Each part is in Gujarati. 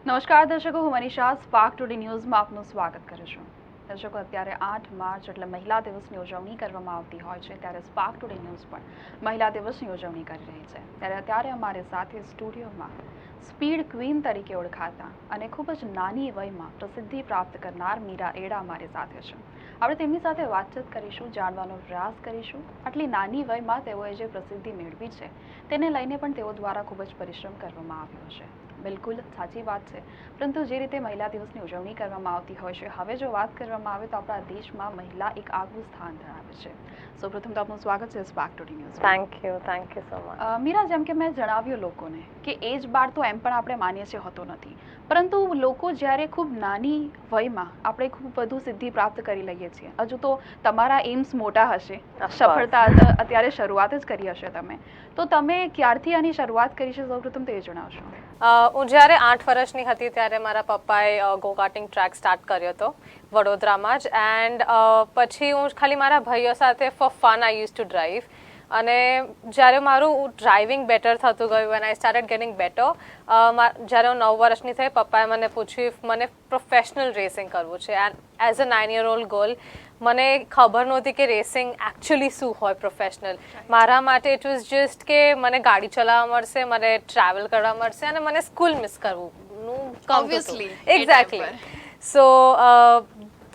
નમસ્કાર દર્શકો, હું મનીષા સ્પાર્ક ટુડે ન્યૂઝમાં આપનું સ્વાગત કરું છું. દર્શકો, અત્યારે 8 માર્ચ એટલે મહિલા દિવસની ઉજવણી કરવામાં આવતી હોય છે, ત્યારે સ્પાર્ક ટુડે ન્યૂઝ પણ મહિલા દિવસની ઉજવણી કરી રહી છે. ત્યારે અત્યારે અમારી સાથે સ્ટુડિયોમાં સ્પીડ ક્વીન તરીકે ઓળખાતા અને ખૂબ જ નાની વયમાં પ્રસિદ્ધિ પ્રાપ્ત કરનાર મીરા એડા અમારી સાથે છે. આપણે તેમની સાથે વાતચીત કરીશું, જાણવાનો પ્રયાસ કરીશું આટલી નાની વયમાં તેઓએ જે પ્રસિદ્ધિ મેળવી છે તેને લઈને પણ તેઓ દ્વારા ખૂબ જ પરિશ્રમ કરવામાં આવ્યો છે. બિલકુલ સાચી વાત છે, પરંતુ જે રીતે મહિલા દિવસની ઉજવણી કરવામાં આવતી હોય છે, હવે જો વાત કરવામાં આવે તો આપણા દેશમાં મહિલા એક આગવું સ્થાન ધરાવે છે. સૌપ્રથમ તો આપનું સ્વાગત છે Spark Today News. Thank you so much. Meera, જેમ કે મેં જણાવ્યું લોકોને કે એજ બાર તો એમ પણ આપણે માનીએ છીએ હોતો નથી, પરંતુ લોકો જ્યારે ખૂબ નાની વયમાં આપણે ખૂબ બધું સિદ્ધિ પ્રાપ્ત કરી લઈએ છીએ. હજુ તો તમારા એમ્સ મોટા હશે, સફળતા અત્યારે શરૂઆત જ કરી હશે તમે, તો તમે ક્યારથી આની શરૂઆત કરી છે સૌપ્રથમ તો એ જણાવશો. હું જ્યારે 8 વર્ષની હતી ત્યારે મારા પપ્પાએ ગો કાર્ટિંગ ટ્રેક સ્ટાર્ટ કર્યો હતો વડોદરામાં જ. એન્ડ પછી હું ખાલી મારા ભાઈઓ સાથે for fun I use to drive. અને જ્યારે મારું ડ્રાઇવિંગ બેટર થતું ગયું and I started getting better, જ્યારે હું 9 વર્ષની થઈ, પપ્પાએ મને પૂછ્યું ઇફ મને પ્રોફેશનલ રેસિંગ કરવું છે. And as a 9-year-old girl મને ખબર નહોતી કે રેસિંગ એકચ્યુઅલી શું હોય પ્રોફેશનલ. મારા માટે ઇટ વોઝ જસ્ટ કે મને ગાડી ચલાવવા મળશે, મને ટ્રાવેલ કરવા મળશે અને મને સ્કૂલ મિસ કરવું ઓબ્વિયસલી. એક્ઝેક્ટલી. સો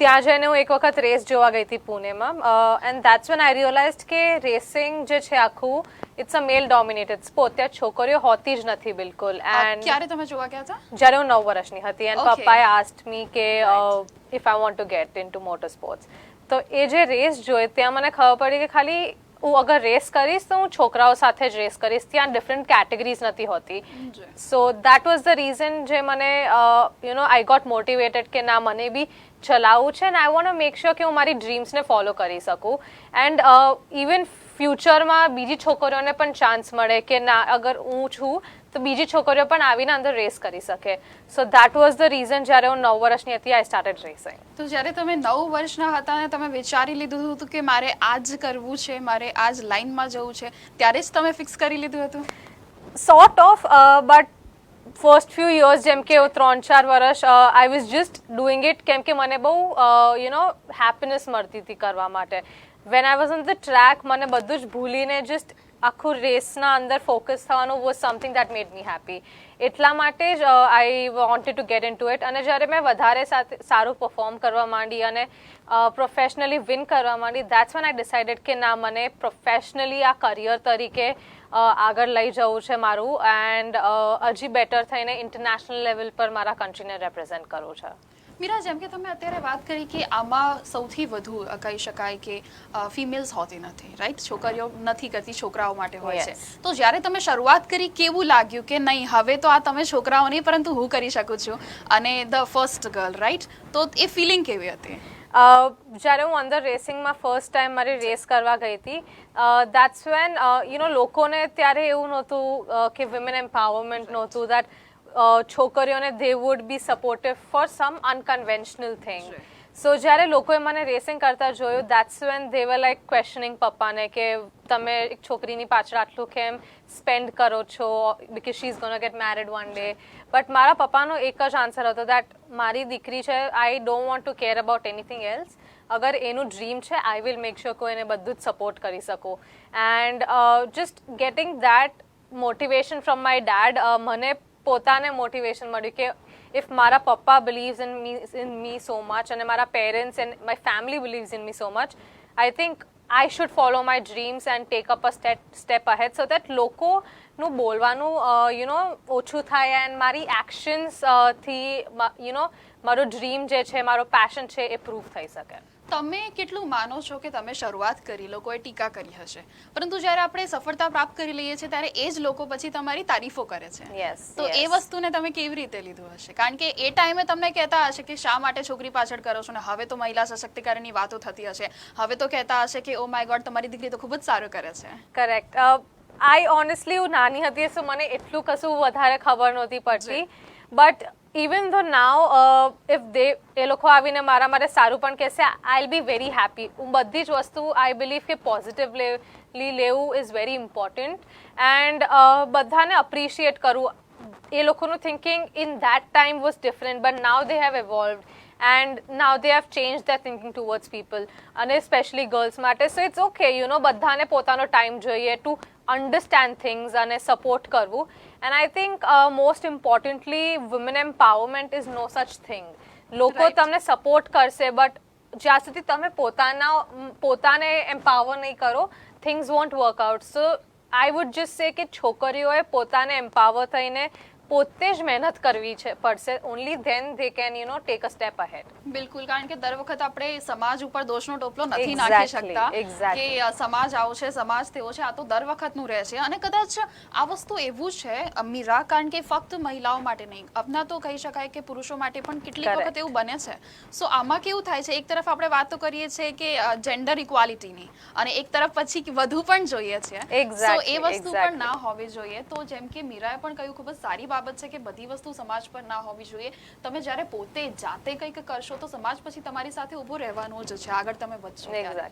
ત્યાં જઈને હું એક વખત રેસ જોવા ગઈ હતી પુણેમાં, and that's when I realised કે રેસિંગ જે છે આખું it's a male dominated sport. ત્યાં છોકરીઓ હોતી જ નથી બિલકુલ. એન્ડ ક્યારે તમે જોવા ગયા હતા? જ્યારે હું 9 વર્ષની હતી એન્ડ પપ્પાએ આસ્ક્ડ મી કે if I want to get in to motor sports. તો એ જે રેસ જોઈ ત્યાં મને ખબર પડી કે ખાલી હું અગર રેસ કરીશ તો હું છોકરાઓ સાથે જ રેસ કરીશ, ત્યાં ડિફરન્ટ કેટેગરીઝ નથી હોતી. So that was the reason જે મને આઈ ગોટ મોટિવેટેડ કે ના, મને બી ચલાવવું છે ને આઈ વોન્ટ ટુ મેક શ્યોર કે હું મારી ડ્રીમ્સને ફોલો કરી શકું. એન્ડ ઇવન ફ્યુચરમાં બીજી છોકરીઓને પણ ચાન્સ મળે કે ના, અગર હું છું તો બીજી છોકરીઓ પણ આવીને અંદર રેસ કરી શકે. So that was the reason જ્યારે હું 9 વર્ષની હતી આઈ સ્ટાર્ટેડ રેસિંગ. તો જ્યારે તમે 9 વર્ષના હતા અને તમે વિચારી લીધું હતું કે મારે આ જ કરવું છે, મારે આ જ લાઈનમાં જવું છે, ત્યારે જ તમે ફિક્સ કરી લીધું હતું? Sort of, but first few years જેમ કે 3-4 વર્ષ I was just doing it, કેમ કે મને બહુ હેપીનેસ મળતી હતી કરવા માટે. When I was on the track મને બધું જ ભૂલીને જસ્ટ આખું રેસના અંદર ફોકસ થવાનું was something that made me happy. એટલા માટે જ I wanted to get in to it. અને જ્યારે મેં વધારે સારું પરફોર્મ કરવા માંડી અને પ્રોફેશનલી વિન કરવા માંડી, દેટ્સ વેન આઈ ડિસાઇડેડ કે ના, મને પ્રોફેશનલી આ કરિયર તરીકે આગળ લઈ જવું છે મારું, એન્ડ હજી બેટર થઈને ઇન્ટરનેશનલ લેવલ પર મારા કન્ટ્રીને રેપ્રેઝેન્ટ કરવું છે. મીરા, જેમ કે તમે અત્યારે વાત કરી કે આમાં સૌથી વધુ કહી શકાય કે ફિમેલ્સ હોતી નથી, રાઈટ? છોકરીઓ નથી કરતી, છોકરાઓ માટે હોય છે. તો જ્યારે તમે શરૂઆત કરી, કેવું લાગ્યું કે નહીં, હવે તો આ તમે છોકરાઓ નહીં પરંતુ હું કરી શકું છું, અને ધ ફર્સ્ટ ગર્લ, રાઈટ? તો એ ફિલિંગ કેવી હતી? જ્યારે હું અંદર રેસિંગમાં ફર્સ્ટ ટાઈમ મારી રેસ કરવા ગઈ હતી, દેટ્સ વેન લોકોને ત્યારે એવું નહોતું કે વિમેન એમ્પાવરમેન્ટ નહોતું, દેટ છોકરીઓને they would be supportive for some unconventional thing. So જ્યારે લોકોએ મને રેસિંગ કરતા જોયું, that's when they were like questioning પપ્પાને કે તમે એક છોકરીની પાછળ આટલું કેમ સ્પેન્ડ કરો છો, because she is gonna get married one day. But મારા પપ્પાનો એક જ આન્સર હતો, દેટ મારી દીકરી છે, I don't want to care about anything else. અગર એનું ડ્રીમ છે, આઈ વિલ મેક શ્યોર કે એને બધું જ સપોર્ટ કરી શકું. And just getting that motivation from my dad, મને પોતાને મોટિવેશન મળ્યું કે ઇફ મારા પપ્પા believes in me so much અને મારા parents and my family believes in me so much, I think I should follow my dreams and take up a step ahead, so that લોકોનું બોલવાનું ઓછું થાય એન્ડ મારી એક્શન્સથી મારો ડ્રીમ જે છે, મારો પેશન છે, એ પ્રૂવ થઈ શકે. તમે કેટલું માનો છો કે તમે શરૂઆત કરી, લોકોએ ટીકા કરી હશે, પરંતુ જ્યારે આપણે સફળતા પ્રાપ્ત કરી લઈએ છીએ ત્યારે એ જ લોકો પછી તમારી તારીફો કરે છે. તો એ વસ્તુને તમે કેવી રીતે લીધું હશે? કારણ કે એ ટાઈમે તમને કહેતા હશે કે શા માટે છોકરી પાછળ કરો છો, ને હવે તો મહિલા સશક્તિકરણની વાતો થતી હશે, હવે તો કહેતા હશે કે ઓ માય ગોડ, તમારી દીકરી તો ખૂબ જ સારું કરે છે. કરેક્ટ. આઈ ઓનેસ્ટલી હું નાની હતી તો મને એટલું કશું વધારે ખબર નહોતી પડતી, બટ ઇવન ધો નાવ ઇફ એ લોકો આવીને મારા માટે સારું પણ કહેશે, I will be very happy. હું બધી જ વસ્તુ આઈ બિલીવ કે પોઝિટિવલી લેવું ઇઝ વેરી ઇમ્પોર્ટન્ટ, એન્ડ બધાને અપ્રિશિએટ કરવું. એ લોકોનું thinking in that time was different but now they have evolved and now they have changed their thinking towards people and especially girls માટે so it's okay બધાને પોતાનો ટાઈમ જોઈએ to understand things અને support કરવું and I think most importantly women empowerment is no such thing લોકો તમને સપોર્ટ કરશે બટ જ્યાં સુધી તમે પોતાને એમ્પાવર નહીં કરો things won't work out so I would just say કે છોકરીઓએ પોતાને એમ્પાવર થઈને પોતે જ મહેનત કરવી પડશે only then they can take a step ahead બિલકુલ કારણ કે દર વખત આપણે સમાજ ઉપર દોષનો ટોપલો નથી નાખી શકતા કે સમાજ આવો છે સમાજ તેવો છે આ તો દર વખતનું રહે છે અને કદાચ આ વસ્તુ એવું છે મીરા કારણ કે ફક્ત મહિલાઓ માટે નહીં અપના તો કહી શકાય કે પુરુષો માટે પણ કેટલીક વખત એવું બને છે સો આમાં કેવું થાય છે એક તરફ આપણે વાત તો કરીએ છીએ કે જેન્ડર ઇક્વાલિટીની અને એક તરફ પછી વધુ પણ જોઈએ છે સો એ વસ્તુ પણ ના હોવી જોઈએ તો જેમ કે મીરાએ પણ કહ્યું ખૂબ જ સારી બાબત છે કે બધી વસ્તુ સમાજ પર ના હોવી જોઈએ તમે જ્યારે પોતે જાતે કંઈક કરશો તો સમાજ પછી તમારી સાથે ઊભો રહેવાનો જ છે આગળ તમે વધશો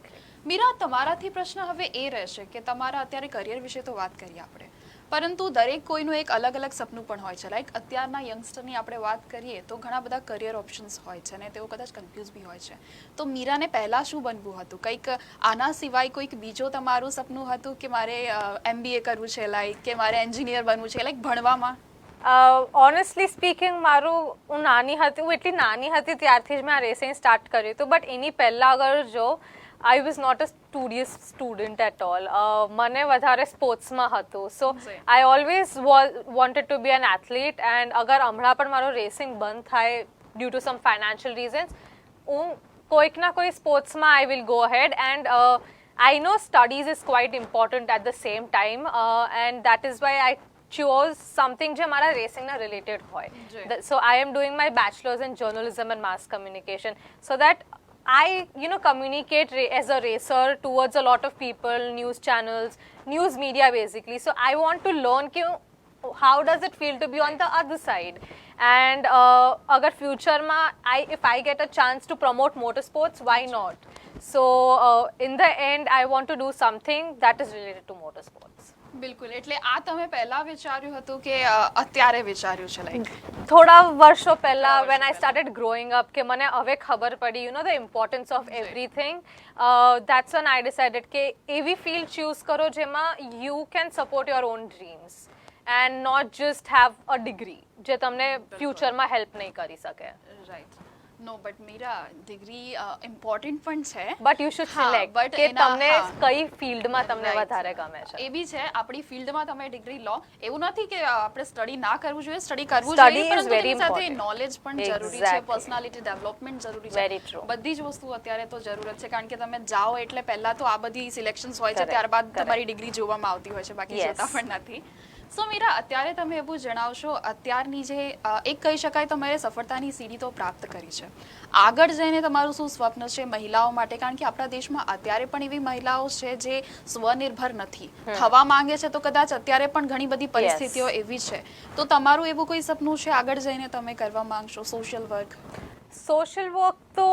મીરા તમારાથી પ્રશ્ન હવે એ રહેશે કે તમારા અત્યારે કરિયર વિશે તો વાત કરીએ આપણે પરંતુ દરેક કોઈનું એક અલગ અલગ સપનું પણ હોય છે લાઈક અત્યારના યંગસ્ટરની આપણે વાત કરીએ તો ઘણા બધા કરિયર ઓપ્શન્સ હોય છે અને તેઓ કદાચ કન્ફ્યુઝ બી હોય છે તો મીરાને પહેલાં શું બનવું હતું કંઈક આના સિવાય કોઈક બીજો તમારું સપનું હતું કે મારે MBA કરવું છે લાઈક કે મારે એન્જિનિયર બનવું છે લાઈક ભણવામાં ઓનેસ્ટલી સ્પીકિંગ હું એટલી નાની હતી ત્યારથી જ મેં આ રેસિંગ સ્ટાર્ટ કર્યું હતું બટ એની પહેલાં અગર જો I was not a studious student at all મને વધારે સ્પોર્ટ્સમાં હતું so I always wanted to be an athlete and અગર હમણાં પણ મારો રેસિંગ બંધ થાય due to some financial reasons હું કોઈકના કોઈ સ્પોર્ટ્સમાં I will go head and I know studies is quite important at the same time and that is why I chose something જે મારા રેસિંગના રિલેટેડ હોય so I am doing my bachelor's in journalism and mass communication so that I communicate as a racer towards a lot of people news channels news media basically so I want to learn how does it feel to be on the other side and agar future ma if I get a chance to promote motorsports why not so in the end I want to do something that is related to motorsports બિલકુલ એટલે આ તમે પહેલા વિચાર્યું હતું કે અત્યારે વિચાર્યું છે લાઈક થોડા વર્ષો પહેલા when I started growing up કે મને હવે ખબર પડી the importance of everything that's when I decided કે એવી ફિલ્ડ ચૂઝ કરો જેમાં you can support your own dreams and not just have a degree જે તમને ફ્યુચરમાં હેલ્પ નહીં કરી શકે right no but Meera degree important પણ છે બટ યુ શુડ સિલેક્ટ કે તમને કઈ ફિલ્ડમાં તમને વધારે ગમે છે એ બી છે આપણી ફિલ્ડમાં તમે ડિગ્રી લો એવું નથી કે આપણે સ્ટડી ના કરવું જોઈએ સ્ટડી કરવું જોઈએ પરંતુ તેની સાથે નોલેજ પણ જરૂરી છે પર્સનાલિટી ડેવલપમેન્ટ જરૂરી છે બધી જ વસ્તુ અત્યારે તો જરૂરત છે કારણ કે તમે જાઓ એટલે પહેલા તો આ બધી સિલેક્શન્સ હોય છે ત્યારબાદ તમારી ડિગ્રી જોવામાં આવતી હોય છે બાકી જોતા પણ નથી સો મીરા અત્યારે તમે એવું જણાવશો અત્યારની જે એક કહી શકાય તમારે સફળતાની સીડી તો પ્રાપ્ત કરી છે આગળ જઈને તમારું શું સ્વપ્ન છે મહિલાઓ માટે કારણ કે આપણા દેશમાં અત્યારે પણ એવી મહિલાઓ છે જે સ્વનિર્ભર નથી થવા માંગે છે તો કદાચ અત્યારે પણ ઘણી બધી પરિસ્થિતિઓ એવી છે તો તમારું એવું કોઈ સપનું છે આગળ જઈને તમે કરવા માંગશો સોશિયલ વર્ક તો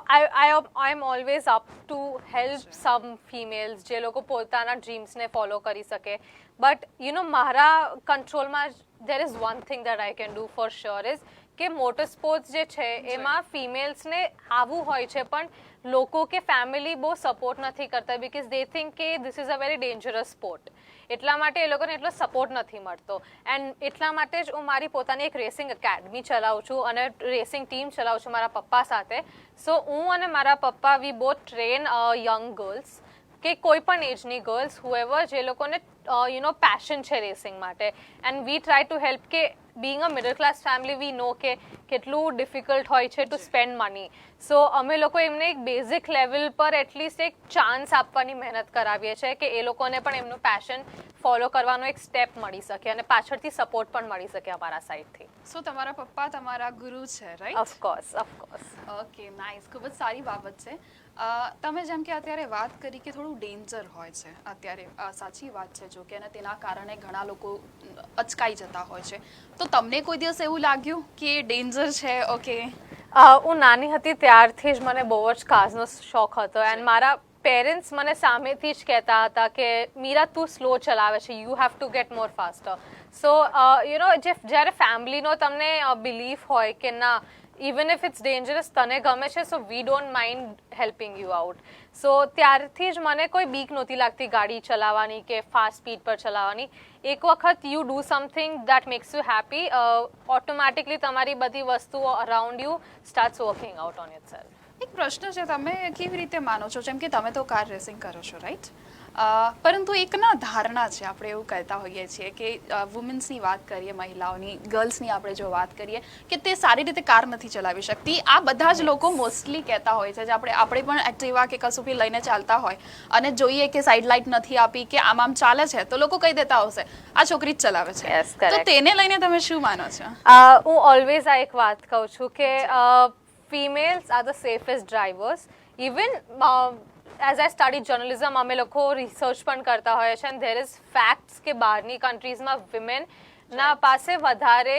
I am always up to help some females જે લોકો પોતાના ડ્રીમ્સને ફોલો કરી શકે બટ મારા કંટ્રોલમાં there is one thing that I can do for sure is કે મોટર સ્પોર્ટ્સ જે છે એમાં ફિમેલ્સને આવવું હોય છે પણ લોકો કે ફેમિલી બહુ સપોર્ટ નથી કરતા બિકોઝ દે થિંક કે this is a very dangerous sport એટલા માટે એ લોકોને એટલો સપોર્ટ નથી મળતો એન્ડ એટલા માટે જ હું મારી પોતાની એક રેસિંગ એકેડમી ચલાવું છું અને રેસિંગ ટીમ ચલાવું છું મારા પપ્પા સાથે સો હું અને મારા પપ્પા we both train young girls કે કોઈ પણ એજની ગર્લ્સ હુએવર જે લોકોને પેશન છે રેસિંગ માટે and we try to help કે being a middle class family we know કે કેટલું ડિફિકલ્ટ હોય છે ટુ સ્પેન્ડ મની સો અમે લોકો એમને એક બેઝિક લેવલ પર એટલીસ્ટ એક ચાન્સ આપવાની મહેનત કરાવીએ છીએ કે એ લોકોને પણ એમનું પેશન ફોલો કરવાનો એક સ્ટેપ મળી શકે અને પાછળથી સપોર્ટ પણ મળી શકે અમારા સાઈડથી સો તમારા પપ્પા તમારા ગુરુ છે રાઈટ ઓફકોર્સ ઓકે નાઇસ ખૂબ જ સારી બાબત છે તમે જેમ કે અત્યારે વાત કરી કે થોડું ડેન્જર હોય છે અત્યારે સાચી વાત છે જો કે અને તેના કારણે ઘણા લોકો અચકાઈ જતા હોય છે તો તમને કોઈ દિવસ એવું લાગ્યું કે ડેન્જર છે ઓકે હું નાની હતી ત્યારથી જ મને બહુ જ કાર્સનો શોખ હતો એન્ડ મારા પેરેન્ટ્સ મને સામેથી જ કહેતા હતા કે મીરા તું સ્લો ચલાવે છે you have to get more faster so જ્યારે ફેમિલીનો તમને બિલીફ હોય કે ના ઇવન ઇફ ઇટ્સ ડેન્જરસ તને ગમે છે so we don't mind helping you out. So ત્યારથી જ મને કોઈ બીક નહોતી લાગતી ગાડી ચલાવવાની કે ફાસ્ટ સ્પીડ પર ચલાવવાની. એક વખત you do something that makes you happy, automatically તમારી બધી વસ્તુઓ around you starts working out on itself. એક પ્રશ્ન છે, તમે કેવી રીતે માનો છો, જેમ કે તમે તો કાર રેસિંગ કરો છો રાઈટ, પરંતુ એક ના ધારણા છે, આપણે એવું કહેતા હોઈએ છીએ કે વુમેન્સની વાત કરીએ, મહિલાઓની, ગર્લ્સની આપણે જો વાત કરીએ કે તે સારી રીતે કાર નથી ચલાવી શકતી. આ બધા જ લોકો મોસ્ટલી કહેતા હોય છે. આપણે પણ એક્ટિવા કે કશું બી લઈને ચાલતા હોય અને જોઈએ કે સાઈડ લાઇટ નથી આપી કે આમ ચાલે છે તો લોકો કહી દેતા હશે આ છોકરી જ ચલાવે છે. તો તેને લઈને તમે શું માનો છો? હું ઓલવેઝ આ એક વાત કહું છું કે females are the safest drivers. Even as I studied journalism, અમે લોકો રિસર્ચ પણ કરતા હોય છે, and there is facts કે બહારની કન્ટ્રીઝમાં વિમેન ના પાસે વધારે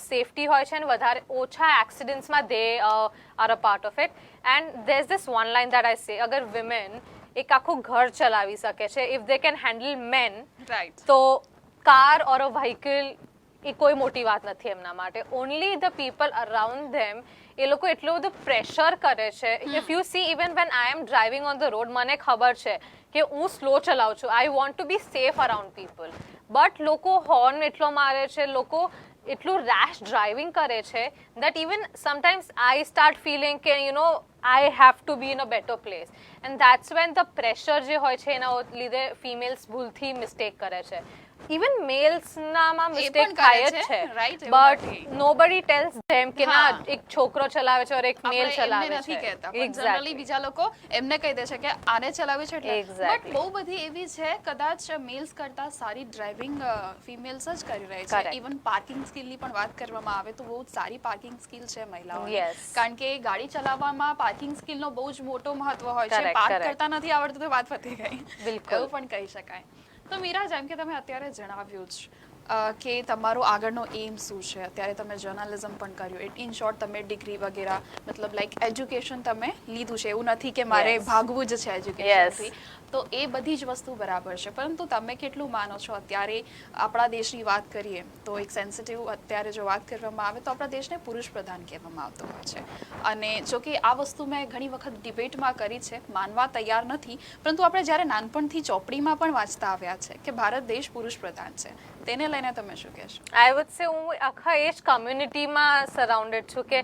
સેફટી હોય છે અને વધારે ઓછા એક્સિડન્ટ્સમાં they are a part of it. And there is this one line that I say, અગર વિમેન એક આખું ઘર ચલાવી શકે છે, if they can handle men, તો કાર ઓર અ વ્હીકલ એ કોઈ મોટી વાત નથી એમના માટે. Only the people around them, એ લોકો એટલું બધું પ્રેશર કરે છે. If you see even when I am driving on the road, મને ખબર છે કે હું સ્લો ચલાવું છું, I want to be safe around people, but લોકો હોર્ન એટલો મારે છે, લોકો એટલું રેશ ડ્રાઇવિંગ કરે છે that even sometimes I start feeling કે I have to be in a better place. And that's when the pressure જે હોય છે એના લીધે ફિમેલ્સ ભૂલથી મિસ્ટેક કરે છે. ઇવન મેલ્સ નામાં મિસ્ટેક થાય જ છે, બટ નોબડી ટેલ્સ ધેમ કે ના એક છોકરો ચલાવે છે ઓર એક મેલ ચલાવે છે. નથી કહેતા, પણ જનરલી બીજા લોકો એમને કહી દે છે કે આને ચલાવે છે એટલે. બટ બહુ બધી એવી છે કદાચ મેલ્સ કરતા સારી ડ્રાઇવિંગ ફિમેલ્સ જ કરી રહી છે. ઇવન પાર્કિંગ સ્કિલની પણ વાત કરવામાં આવે તો બહુ સારી પાર્કિંગ સ્કિલ છે મહિલાઓની, કારણ કે ગાડી ચલાવવામાં પાર્કિંગ સ્કિલનો બહુ જ મોટો મહત્વ હોય છે. પાર્ક કરતા નથી આવડતું તો વાત પતી ગઈ, એવું પણ કહી શકાય. તો મીરા, જેમ કે તમે અત્યારે જણાવ્યું જ કે તમારો આગળનો એમ શું છે, અત્યારે તમે જર્નલિઝમ પણ કર્યું, ઇન શોર્ટ તમે ડિગ્રી વગેરે મતલબ લાઈક એજ્યુકેશન તમે લીધું છે, એવું નથી કે મારે ભાગવું જ છે એજ્યુકેશનથી. તો એ બધી જ વસ્તુ બરાબર છે, પરંતુ તમે કેટલું માનો છો અત્યારે આપણા દેશની વાત કરીએ તો એક સેન્સિટિવ અત્યારે જો વાત કરવામાં આવે તો આપણા દેશને પુરુષ પ્રધાન કહેવામાં આવતો હોય છે. અને જો કે આ વસ્તુ મેં ઘણી વખત ડિબેટમાં કરી છે, માનવા તૈયાર નથી, પરંતુ આપણે જ્યારે નાનપણથી ચોપડીમાં પણ વાંચતા આવ્યા છે કે ભારત દેશ પુરુષ પ્રધાન છે, તેને લઈને તમે શું કહેશો? આઈ વુડ સે હું આખા એ જ કમ્યુનિટીમાં સરાઉન્ડેડ છું કે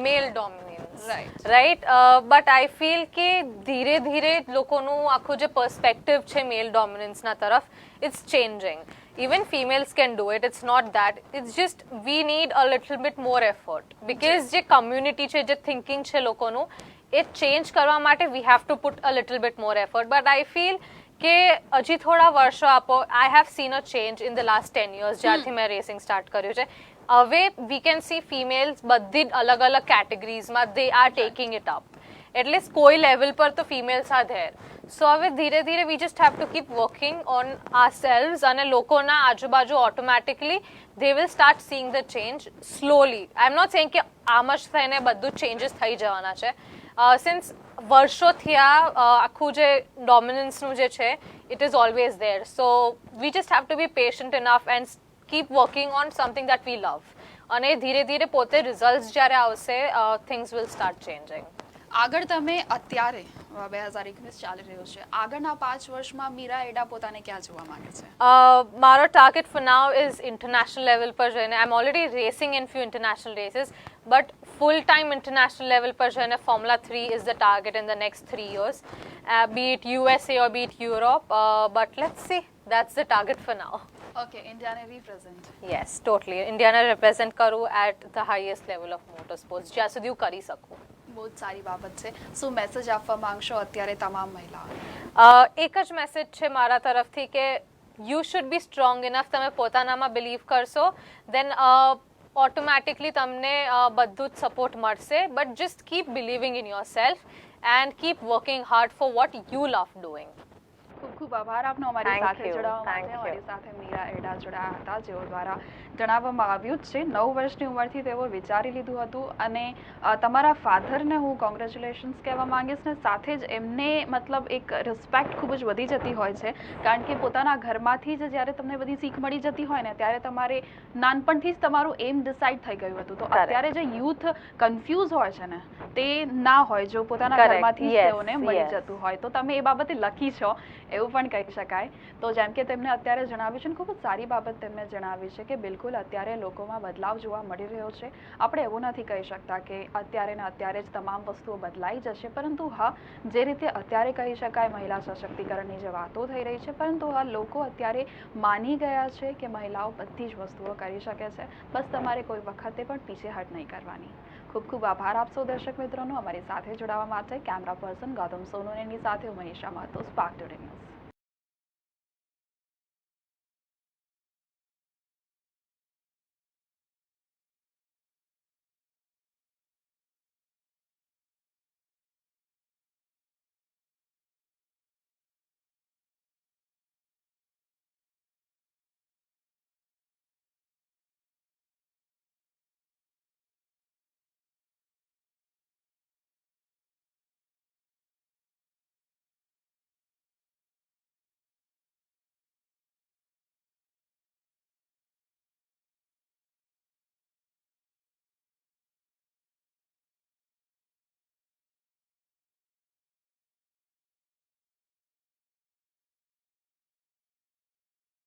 male dominance, right, but I feel કે ધીરે ધીરે લોકોનું આખું જે પર્સપેક્ટિવ છે મેલ ડોમિનન્સના તરફ, it's changing. Even females can do it, it's not that, it's just we need a little bit more effort, because જે community છે, જે thinking છે લોકોનું, એ change કરવા માટે we have to put a little bit more effort. But I feel કે હજી થોડા વર્ષો આપો. I have seen a change in the last 10 years જ્યારથી મેં રેસિંગ સ્ટાર્ટ કર્યું છે. હવે we can see females બધી જ અલગ અલગ કેટેગરીઝમાં they are taking it up. એટલે કોઈ લેવલ પર તો ફિમેલ્સ આર ધેર. સો હવે ધીરે ધીરે we just have to keep working on ourselves, અને લોકોના આજુબાજુ automatically they will start seeing the change slowly. I am not saying કે આમ જ થઈને બધું ચેન્જીસ થઈ જવાના છે. સિન્સ વર્ષોથી આખું જે ડોમિનન્સનું જે છે it is always there. So we just have to be patient enough and keep working on something that we love. અને ધીરે ધીરે પોતે રિઝલ્ટ જ્યારે આવશે થિંગ્સ વિલ સ્ટાર્ટ ચેન્જિંગ. આગળ તમે અત્યારે 2021 ચાલી રહ્યું છે, આગળના 5 વર્ષમાં મીરા એડા પોતાને ક્યાં જોવા માંગે છે? મારો target for now is international level પર જઈને. I am already racing in few international races, but full time international level પર જઈને formula 3 is the target in the next 3 years, be it USA or be it Europe, but let's see, that's the target for now. Okay, ઇન્ડિયાને રિપ્રેઝન્ટ. Yes, totally. ઇન્ડિયાને રિપ્રેઝન્ટ કરું at the highest level of motorsports, જ્યાં સુધી હું કરી શકું. બહુ જ સારી બાબત છે. શું મેસેજ આપવા માંગશો અત્યારે તમામ મહિલાઓને? એક જ મેસેજ છે મારા તરફથી કે you should be strong enough. તમે પોતાનામાં બિલીવ કરશો દેન ઓટોમેટિકલી તમને બધું જ સપોર્ટ મળશે. But just keep believing in your self and keep working hard four what you love doing. ખૂબ ખૂબ આભાર આપનો અમારી Thank સાથે you. જોડાવા Thank માટે. you. અમારી સાથે મીરા એડા જોડાયા હતા, જેઓ દ્વારા જણાવવામાં આવ્યું જ છે 9 વર્ષની ઉંમરથી તેઓ વિચારી લીધું હતું અને તમારા ફાધરને હું કોંગ્રેચ્યુલેશન્સ કહેવા માંગીશ ને સાથે જ એમને મતલબ એક રિસ્પેક્ટ ખૂબ જ વધી જતી હોય છે, કારણ કે પોતાના ઘરમાંથી જ જ્યારે તમને બધી શીખ મળી જતી હોય ને ત્યારે તમારે નાનપણથી જ તમારું એમ ડિસાઇડ થઈ ગયું હતું. તો Correct. અત્યારે જે યુથ કન્ફ્યુઝ હોય છે ને તે ના હોય જો પોતાના Correct. ઘરમાંથી જ Yes, તેઓને મળી yes. જતું હોય. તો તમે એ બાબતે લકી છો એવું પણ કહી શકાય. તો જેમ કે તેમને અત્યારે જણાવ્યું છે ને ખૂબ જ સારી બાબત તેમને જણાવી છે કે બિલકુલ અત્યારે લોકોમાં બદલાવ જોવા મળી રહ્યો છે. આપણે એવું નથી કહી શકતા કે અત્યારે ને અત્યારે જ તમામ વસ્તુઓ બદલાઈ જશે, પરંતુ હા, જે રીતે અત્યારે કહી શકાય મહિલા સશક્તિકરણની જે વાતો થઈ રહી છે, પરંતુ હા લોકો અત્યારે માની ગયા છે કે મહિલાઓ બધી જ વસ્તુઓ કરી શકે છે. બસ તમારે કોઈ વખતે પણ પીછેહટ નહીં કરવાની. ખૂબ ખૂબ આભાર આપ સૌ દર્શક મિત્રોનો અમારી સાથે જોડાવા માટે. કેમેરા પર્સન ગૌતમ સોનોની સાથે હું Manisha Mahato, spark Today news.